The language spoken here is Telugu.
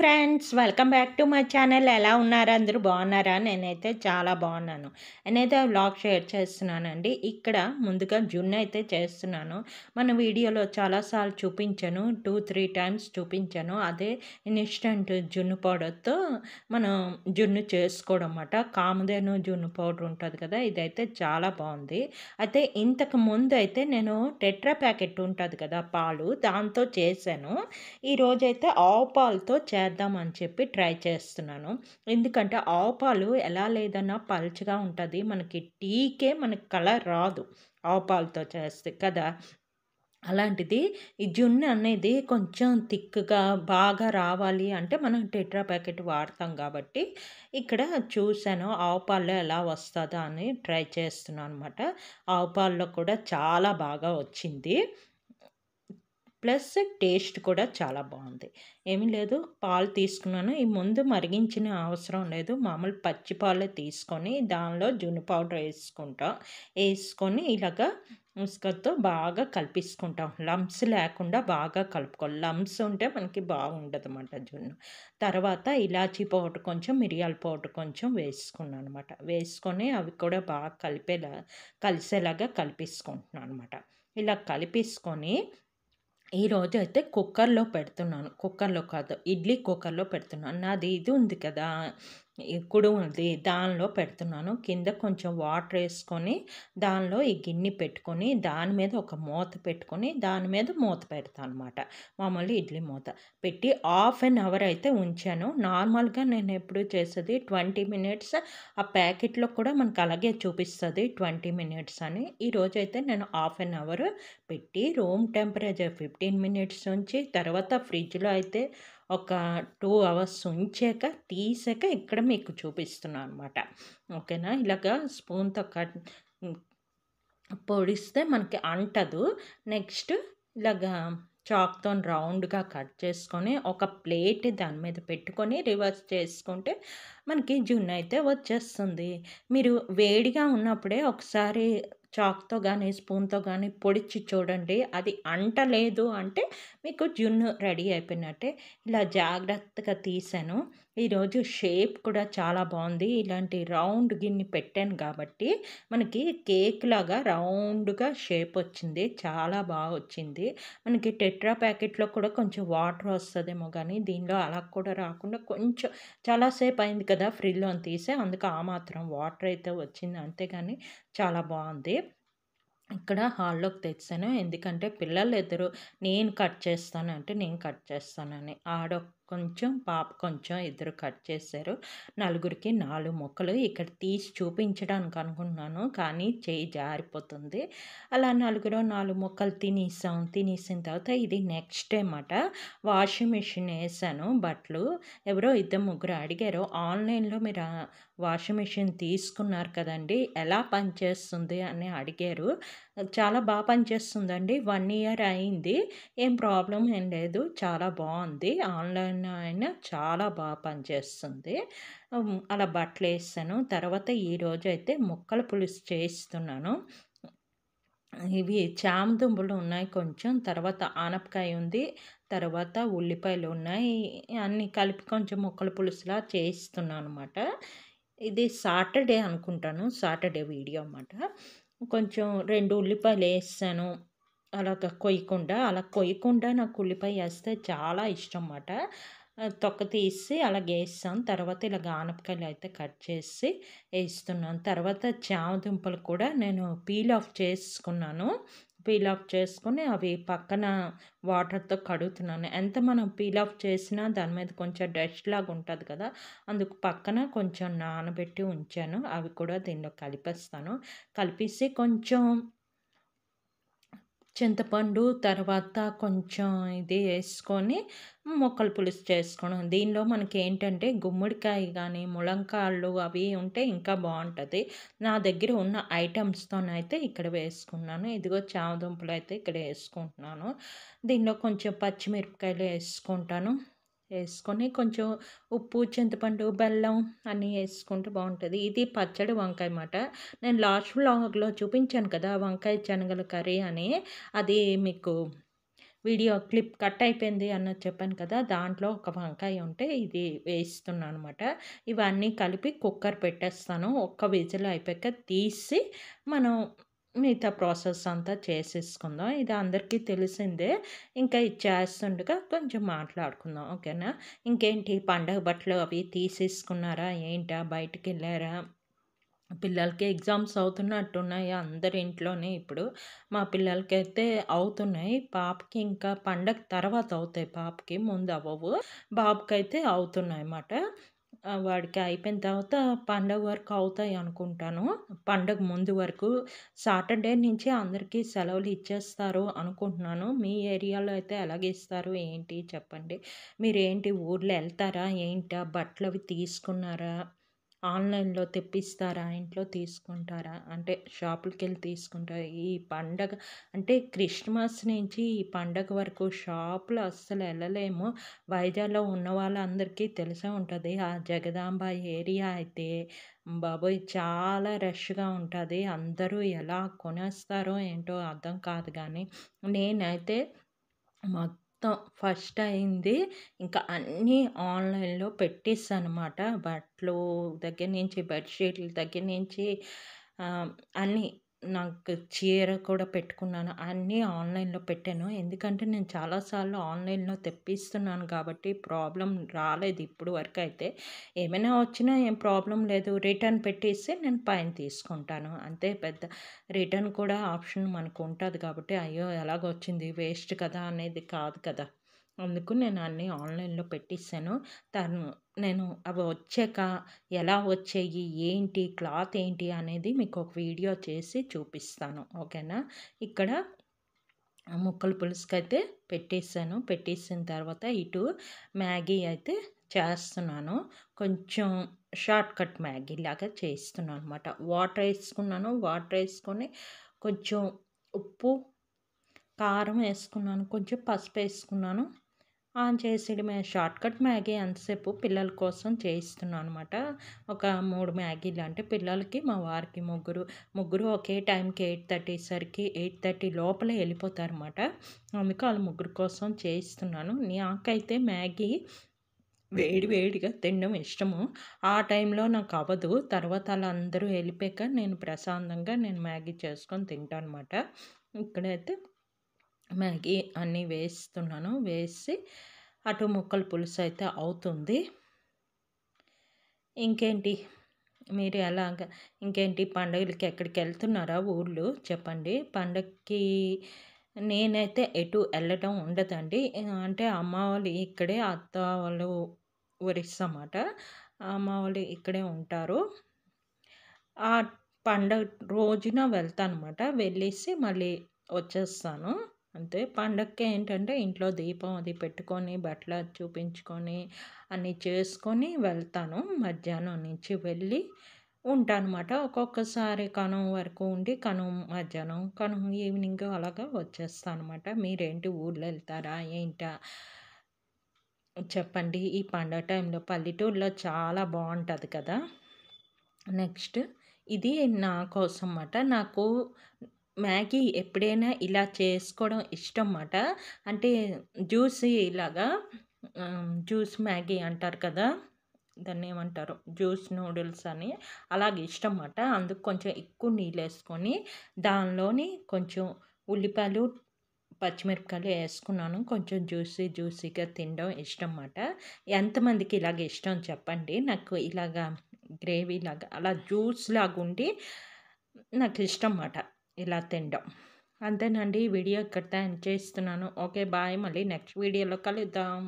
Friends, welcome back to my channel. ఎలా ఉన్నారు? అందరూ బాగున్నారా? నేనైతే చాలా బాగున్నాను. నేనైతే వ్లాగ్ షేర్ చేస్తున్నానండి. ఇక్కడ ముందుగా జున్ను అయితే చేస్తున్నాను. మన వీడియోలో చాలాసార్లు చూపించాను. 2, 3 టైమ్స్ చూపించాను. అదే ఇన్‌స్టంట్ జున్ను పౌడర్‌తో మనం జున్ను చేసుకోవడం అన్నమాట. కామధేను జున్ను పౌడర్ ఉంటుంది కదా! ఇదైతే చాలా బాగుంది. అయితే ఇంతకు ముందు అయితే నేను టెట్రా ప్యాకెట్ ఉంటుంది కదా! పాలు, దాంతో చేశాను. ఈరోజైతే ఆవు పాలతో చేద్దామని చెప్పి ట్రై చేస్తున్నాను. ఎందుకంటే ఆవు పాలు ఎలా లేదన్నా పల్చగా ఉంటది. మనకి టీకే మనకి కలర్ రాదు ఆవు పాలతో చేస్తే కదా! అలాంటిది ఈ జున్ను అనేది కొంచెం థిక్‌గా బాగా రావాలి అంటే మనం టెట్రా ప్యాకెట్ వాడతాం కాబట్టి ఇక్కడ చూసాను ఆవు పాలలో ఎలా వస్తదా అని ట్రై చేస్తున్నాను అనమాట. ఆవు పాలలో కూడా చాలా బాగా వచ్చింది. ప్లస్ టేస్ట్ కూడా చాలా బాగుంది. ఏమీ లేదు, పాలు తీసుకున్నాను. ఈ ముందు మరిగించిన అవసరం లేదు. మామూలు పచ్చి పాలే తీసుకొని దానిలో జున్ను పౌడర్ వేసుకొని ఇలాగా ఉస్కతో బాగా కలిపేసుకుంటాం. లంప్స్ లేకుండా బాగా కలుపుకోవాలి. లంప్స్ ఉంటే మనకి బాగుండదన్నమాట జున్ను. తర్వాత ఇలాచీ పౌడర్ కొంచెం, మిరియాల పౌడర్ కొంచెం వేసుకున్నాను అనమాట. వేసుకొని అవి కూడా బాగా కలిసేలాగా కలిపేసుకుంటున్నాను అనమాట. ఇలా కలిపేసుకొని ఈరోజైతే కుక్కర్‌లో పెడుతున్నాను. కుక్కర్‌లో కాదు, ఇడ్లీ కుక్కర్‌లో పెడుతున్నాను. నాది ఇది ఉంది కదా! కుడుములది, దానిలో పెడుతున్నాను. కింద కొంచెం వాటర్ ఏసుకొని, దానిలో ఈ గిన్నె పెట్టుకొని, దాని మీద ఒక మూత పెట్టుకొని, దాని మీద మూత పెడతానమాట. మామూలు ఇడ్లీ మూత పెట్టి హాఫ్ ఎన్ అవర్ అయితే ఉంచాను. నార్మల్‌గా నేను ఎప్పుడు చేసేది 20 మినిట్స్. ఆ ప్యాకెట్‌లో కూడా మనకు అలాగే చూపిస్తది 20 మినిట్స్ అని. ఈరోజైతే నేను హాఫ్ ఎన్ అవర్ పెట్టి రూమ్ టెంపరేచర్ 15 మినిట్స్ ఉంచి, తర్వాత ఫ్రిడ్జ్‌లో అయితే ఒక 2 అవర్స్ ఉంచాక తీసాక ఇక్కడ మీకు చూపిస్తున్నాను అనమాట. ఓకేనా? ఇలాగా స్పూన్‌తో హ్మ్, పొడిస్తే మనకి అంటదు. నెక్స్ట్ ఇలాగా చాక్‌తోని రౌండ్‌గా కట్ చేసుకొని, ఒక ప్లేట్ దాని మీద పెట్టుకొని రివర్స్ చేసుకుంటే మనకి జున్ను అయితే వచ్చేస్తుంది. మీరు వేడిగా ఉన్నప్పుడే ఒకసారి చాక్‌తో గానీ, స్పూన్‌తో గానీ పొడిచి చూడండి. అది అంటలేదు అంటే మీకు జున్ను రెడీ అయిపోయినట్టే. ఇలా జాగ్రత్తగా తీసాను. ఈరోజు షేప్ కూడా చాలా బాగుంది. ఇలాంటి రౌండ్ గిన్నె పెట్టాను కాబట్టి మనకి కేక్‌లాగా రౌండ్‌గా షేప్ వచ్చింది. చాలా బాగా వచ్చింది. మనకి టెట్రా ప్యాకెట్‌లో కూడా కొంచెం వాటర్ వస్తదేమో గానీ, దీనిలో అలా కూడా రాకుండా కొంచెం చాలా సేపు అయింది కదా! ఫ్రిడ్జ్‌లోని తీసి, అందుకు ఆ మాత్రం వాటర్ అయితే వచ్చింది. అంతేగాని చాలా బాగుంది. ఇక్కడ హాల్లోకి తెచ్చాను. ఎందుకంటే పిల్లలిద్దరూ నేను కట్ చేస్తాను అంటే నేను కట్ చేస్తానని. కొంచెం, పాప కొంచెం ఇద్దరు కట్ చేశారు. నలుగురికి 4 ముక్కలు ఇక్కడ తీసి చూపించడానికి అనుకున్నాను. కానీ చెయ్యి జారిపోతుంది. అలా నలుగురు 4 ముక్కలు తినేసాం. తినేసిన తర్వాత ఇది నెక్స్ట్ డే మాట. వాషింగ్ మిషన్ ఏసాను బట్టలు. ఎవరో ఇద్దరు ముగ్గురు అడిగారు, "ఆన్‌లైన్‌లో మీరు వాషింగ్ మిషన్ తీసుకున్నారు కదండీ! ఎలా పనిచేస్తుంది?" అని అడిగారు. చాలా పనిచేస్తుందండి. 1 ఇయర్ అయింది. ఏం ప్రాబ్లమ్ ఏం లేదు. చాలా బావుంది. ఆన్‌లైన్‌లో అయినా చాలా పనిచేస్తుంది. అలా బట్టలేసాను. తర్వాత ఈరోజైతే ముక్కల పులుసు చేస్తున్నాను. ఇవి చామదుంపలు ఉన్నాయి కొంచెం, తర్వాత ఆనపకాయ ఉంది, తర్వాత ఉల్లిపాయలు ఉన్నాయి. అన్నీ కలిపి కొంచెం ముక్కల పులుసులా చేస్తున్నాననమాట. ఇది సాటర్డే అనుకుంటాను. సాటర్డే వీడియో అనమాట. కొంచెం 2 ఉల్లిపాయలేసాను. అలా కొయ్యకుండా నాకు ఉల్లిపాయ ఏస్తే చాలా ఇష్టం మాట. తొక్క తీసి అలాగేసాం. తర్వాత ఇలాగ ఆనపకాయలయితే కట్ చేసి ఏస్తున్నాను. తర్వాత చామదుంపలు కూడా నేను పీల్ ఆఫ్ చేసుకున్నాను. పీల్ ఆఫ్ చేసుకొని అవి పక్కన వాటర్‌తో కడుగుతున్నాను. ఎంత మనం పీల్ ఆఫ్ చేసినా దాని మీద కొంచెం డస్ట్ లాగా ఉంటది కదా! అందుకు పక్కన కొంచెం నానబెట్టి ఉంచాను. అవి కూడా దీనిలో కలిపేస్తాను. కలిపేసి కొంచెం చింతపండు, తర్వాత కొంచెం ఇది యేసుకొని ముక్కల పులుసు చేసుకోవడం. దీనిలో మనకేంటంటే గుమ్మడికాయ గానీ, ములంకాళ్ళు అవి ఉంటే ఇంకా బావుంటది. నా దగ్గర ఉన్న ఐటెమ్స్‌తోనైతే ఇక్కడ వేసుకున్నాను. ఇదిగో చామదుంపలైతే ఇక్కడ యేసుకుంటున్నాను. దీనిలో కొంచెం పచ్చిమిరపకాయలు యేసుకుంటాను. యేసుకొని కొంచెం ఉప్పు, చింతపండు, బెల్లం అన్నీ యేసుకుంటే బావుంటది. ఇది పచ్చడి వంకాయ మాట. నేను లాస్ట్ వ్లాగ్‌లో చూపించాను కదా! వంకాయ శనగల కర్రీ అని. అది మీకు వీడియో క్లిప్ కట్ అయిపోయింది అన్నది చెప్పాను కదా! దాంట్లో ఒక వంకాయ ఉంటే ఇది వేయిస్తున్నాను అనమాట. ఇవన్నీ కలిపి కుక్కర్ పెట్టేస్తాను. ఒక్క విజిల్ అయిపోయాక తీసి మనం మిగతా ప్రాసెస్ అంతా చేసేసుకుందాం. ఇది అందరికీ తెలిసిందే. ఇంకా ఇది చేస్తుండగా కొంచెం మాట్లాడుకుందాం. ఓకేనా? ఇంకేంటి పండగ బట్టలు అవి తీసేసుకున్నారా? ఏంటా? బయటికెళ్లారా? పిల్లలకి ఎగ్జామ్స్ అవుతున్నట్టున్నాయి అందరి ఇంట్లోనే ఇప్పుడు. మా పిల్లలకైతే అవుతున్నాయి. పాపకి ఇంకా పండగ తర్వాత అవుతాయి పాపకి. ముందు అవ్వవు. బాబుకైతే అవుతున్నాయన్నమాట. వాడికి అయిపోయిన తర్వాత పండగ వరకు అవుతాయి అనుకుంటాను. పండగ ముందు వరకు సాటర్‌డే నుంచి అందరికీ సెలవులు ఇచ్చేస్తారు అనుకుంటున్నాను. మీ ఏరియాలో అయితే ఎలాగిస్తారు ఏంటి చెప్పండి? మీరేంటి ఊర్లో ఎళ్తారా? ఏంటా? బట్టలవి తీసుకున్నారా? ఆన్‌లైన్‌లో తెప్పిస్తారా? ఇంట్లో తీసుకుంటారా? అంటే షాపులకెళ్ళి తీసుకుంటారా? ఈ పండగ అంటే క్రిస్మస్ నుంచి ఈ పండగ వరకు షాపులు అస్సలు ఎళ్ళలేము. వైజాగ్‌లో ఉన్న వాళ్ళందరికీ తెలిసే ఉంటది. ఆ జగదాంబ ఏరియా అయితే బాబోయ్! చాలా రష్‌గా ఉంటది. అందరూ ఎలా కొనేస్తారో ఏంటో అర్థం కాదు గానీ, నేనైతే మొత్తం ఫస్ట్ అయింది. ఇంకా అన్నీ ఆన్‌లైన్‌లో పెట్టేసానమాట. బట్టలు దగ్గర నుంచి, బెడ్‌షీట్‌ల దగ్గర నుంచి ఆహ్, అన్నీ నాకు చీర కూడా పెట్టుకున్నాను. అన్నీ ఆన్‌లైన్‌లో పెట్టాను. ఎందుకంటే నేను చాలా సార్లు ఆన్‌లైన్‌లో తెప్పిస్తున్నాను కాబట్టి ప్రాబ్లమ్ రాలేదు ఇప్పుడు వరకైతే. ఏమైనా వచ్చినా ఏం ప్రాబ్లమ్ లేదు. రిటర్న్ పెట్టేసి నేను పైన తీసుకుంటాను. అంతే పెద్ద రిటర్న్ కూడా ఆప్షన్ మనకుంటది కాబట్టి, అయ్యో! ఎలాగొచ్చింది వేస్ట్ కదా! అనేది కాదు కదా! అందుకు నేను అన్నీ ఆన్‌లైన్‌లో పెట్టేసాను. తను నేను అవి వచ్చాక ఎలా వచ్చాయి? ఏంటి? క్లాత్ ఏంటి? అనేది మీకొక వీడియో చేసి చూపిస్తాను. ఓకేనా? ఇక్కడ ముక్కల పులుసుకైతే పెట్టేసాను. పెట్టేసిన తర్వాత ఇటు మ్యాగీ అయితే చేస్తున్నాను. కొంచెం షార్ట్‌కట్ మ్యాగీలాగా చేస్తున్నాను అనమాట. వాటర్ ఏసుకున్నాను. వాటర్ ఏసుకొని కొంచెం ఉప్పు, కారం ఏసుకున్నాను. కొంచెం పసుపేసుకున్నాను. ఆన్ చేసేయడమే షార్ట్‌కట్ మ్యాగీ ఎంతసేపు పిల్లల కోసం చేయిస్తున్నాను అనమాట. ఒక 3 మ్యాగీలు అంటే పిల్లలకి, మా వారికి ముగ్గురు ఒకే టైంకి 8:30 సరికి 8:30 లోపలే ఎళ్ళిపోతారన్నమాట. అందుకు ఆళ్ళ ముగ్గురు కోసం చేయిస్తున్నాను. నాకైతే మ్యాగీ వేడి వేడిగా తినడం ఇష్టము. ఆ టైంలో నాకవ్వదు. తర్వాత ఆళ్ళందరూ ఎళ్ళిపోయాక నేను ప్రశాంతంగా మ్యాగీ చేసుకొని తింటానమాట. ఇక్కడైతే మ్యాగీ అన్నీ వేస్తున్నాను. వేసి అటు ముక్కల పులుసయితే అవుతుంది. ఇంకేంటి? మీరు ఎలాగా ఇంకేంటి పండుగలకి ఎక్కడికెళ్తున్నారా ఊర్లు చెప్పండి? పండగకి నేనైతే ఎటు ఎళ్ళటం ఉండదండి. అంటే అమ్మ వాళ్ళు ఇక్కడే, అత్త వాళ్ళు ఒరిస్సా మాట. అమ్మ వాళ్ళు ఇక్కడే ఉంటారు. ఆ పండగ రోజున వెళ్తానమాట. వెళ్ళేసి మళ్ళీ వచ్చేస్తాను. అంతే. పండగకి ఏంటంటే ఇంట్లో దీపం అది పెట్టుకొని, బట్టలు అది చూపించుకొని, అన్నీ చేసుకొని వెళ్తాను. మధ్యాహ్నం నుంచి వెళ్ళి ఉంటానమాట. ఒక్కొక్కసారి కనుమ వరకు ఉండి, కనుమ మధ్యాహ్నం, కనుమ ఈవినింగ్ అలాగా వచ్చేస్తానమాట. మీరేంటి ఊర్లో ఎళ్తారా? ఏంటా? చెప్పండి. ఈ పండగ టైంలో పల్లెటూరులో చాలా బావుంటది కదా! నెక్స్ట్ ఇది నా కోసం మాట. నాకు మ్యాగీ ఎప్పుడైనా ఇలా చేసుకోవడం ఇష్టం మాట. అంటే జ్యూసీ ఇలాగా జ్యూస్ మ్యాగీ అంటారు కదా! దాన్నేమంటారో జ్యూస్ నూడిల్స్ అని అలాగ ఇష్టం మాట. అందుకు కొంచెం ఎక్కువ నీళ్ళేసుకొని దానిలోని కొంచెం ఉల్లిపాయలు, పచ్చిమిరపకాయలు ఏసుకున్నాను. కొంచెం జ్యూసీగా తినడం ఇష్టం మాట. ఎంతమందికి ఇలాగ ఇష్టం చెప్పండి. నాకు ఇలాగా గ్రేవీలాగా అలా జ్యూస్‌లాగుండి నాకిష్టం మాట ఇలా తినడం. అంతేనండి. ఈ వీడియో ఇక్కడితో ఎండ్ చేస్తున్నాను. ఓకే. బాయ్. మళ్ళీ నెక్స్ట్ వీడియోలో కలుద్దాం.